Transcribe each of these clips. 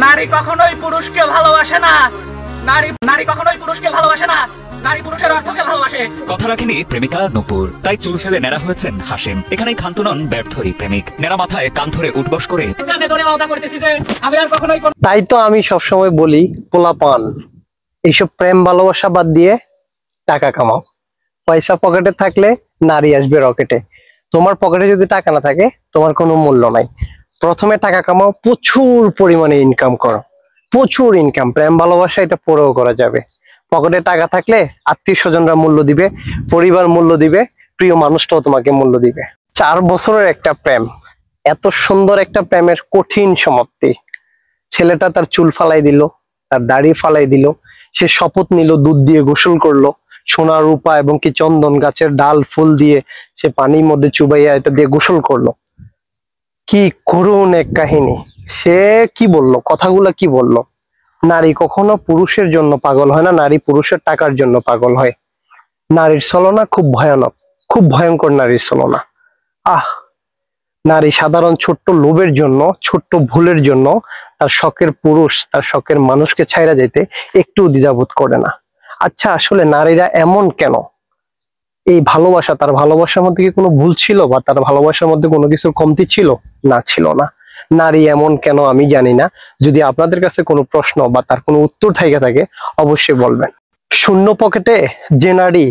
নারী কখনোই পুরুষকে ভালোবাসে না। নারী কখনোই পুরুষকে ভালোবাসে না। নারী পুরুষের অর্থকে ভালোবাসে। কথা রাখেনি প্রেমিকা নূপুর, তাই চুল ফেলে নেড়া হয়েছেন হাসিম। এখানেই ক্ষান্ত নন ব্যর্থই প্রেমিক। নেড়া মাথায় কান ধরে উঠবস করে তাই তো আমি সবসময় বলি, পোলাপান এইসব প্রেম ভালোবাসা বাদ দিয়ে টাকা কামাও। পয়সা পকেটে থাকলে নারী আসবে রকেটে। তোমার পকেটে যদি টাকা না থাকে, তোমার কোনো মূল্য নাই। প্রথমে টাকা কামাও, প্রচুর পরিমাণে ইনকাম করো, প্রচুর ইনকাম। প্রেম ভালোবাসা এটা পরেও করা যাবে। পকেটে টাকা থাকলে আত্মীয় স্বজনরা মূল্য দিবে, পরিবার মূল্য দিবে, প্রিয় মানুষটাও তোমাকে মূল্য দিবে। 4 বছরের একটা প্রেম, এত সুন্দর একটা প্রেমের কঠিন সমাপ্তি। ছেলেটা তার চুল ফালাই দিল, তার দাড়ি ফালাই দিল, সে শপথ নিল, দুধ দিয়ে গোসল করলো, সোনা রূপা এবং কি চন্দন গাছের ডাল ফুল দিয়ে সে পানির মধ্যে চুবাইয়া এটা দিয়ে গোসল করলো। কি করুণ এক কাহিনী। সে কি বলল, কথাগুলা কি বলল? নারী কখনো পুরুষের জন্য পাগল হয় না, নারী পুরুষের টাকার জন্য পাগল হয়। নারীর ছলনা খুব ভয়ানক, খুব ভয়ঙ্কর নারীর ছলনা। নারী সাধারণ ছোট্ট লোভের জন্য, ছোট্ট ভুলের জন্য তার শখের পুরুষ, তার শখের মানুষকে ছাইরা যেতে একটু দ্বিধাবোধ করে না। আচ্ছা, আসলে নারীরা এমন কেন? এই ভালোবাসা, তার ভালোবাসার মধ্যে কি কোনো ভুল ছিল, বা তার ভালোবাসার মধ্যে কোনো কিছুর কমতি ছিল? না, ছিল না। নারী এমন কেন আমি জানি না। যদি আপনাদের কাছে কোনো প্রশ্ন বা তার কোনো উত্তর থেকে থাকে, অবশ্যই বলবেন। শূন্য পকেটে যে নারী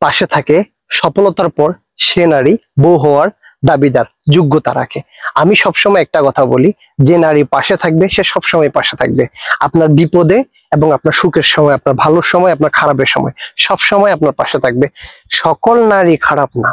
পাশে থাকে, সফলতার পর সে নারী বউ হওয়ার দাবিদার যোগ্যতা রাখে। আমি সবসময় একটা কথা বলি, যে নারী পাশে থাকবে সে সবসময় পাশে থাকবে। আপনার বিপদে এবং আপনার সুখের সময়, আপনার ভালোর সময়, আপনার খারাপের সময়, সব সময় আপনার পাশে থাকবে। সকল নারী খারাপ না।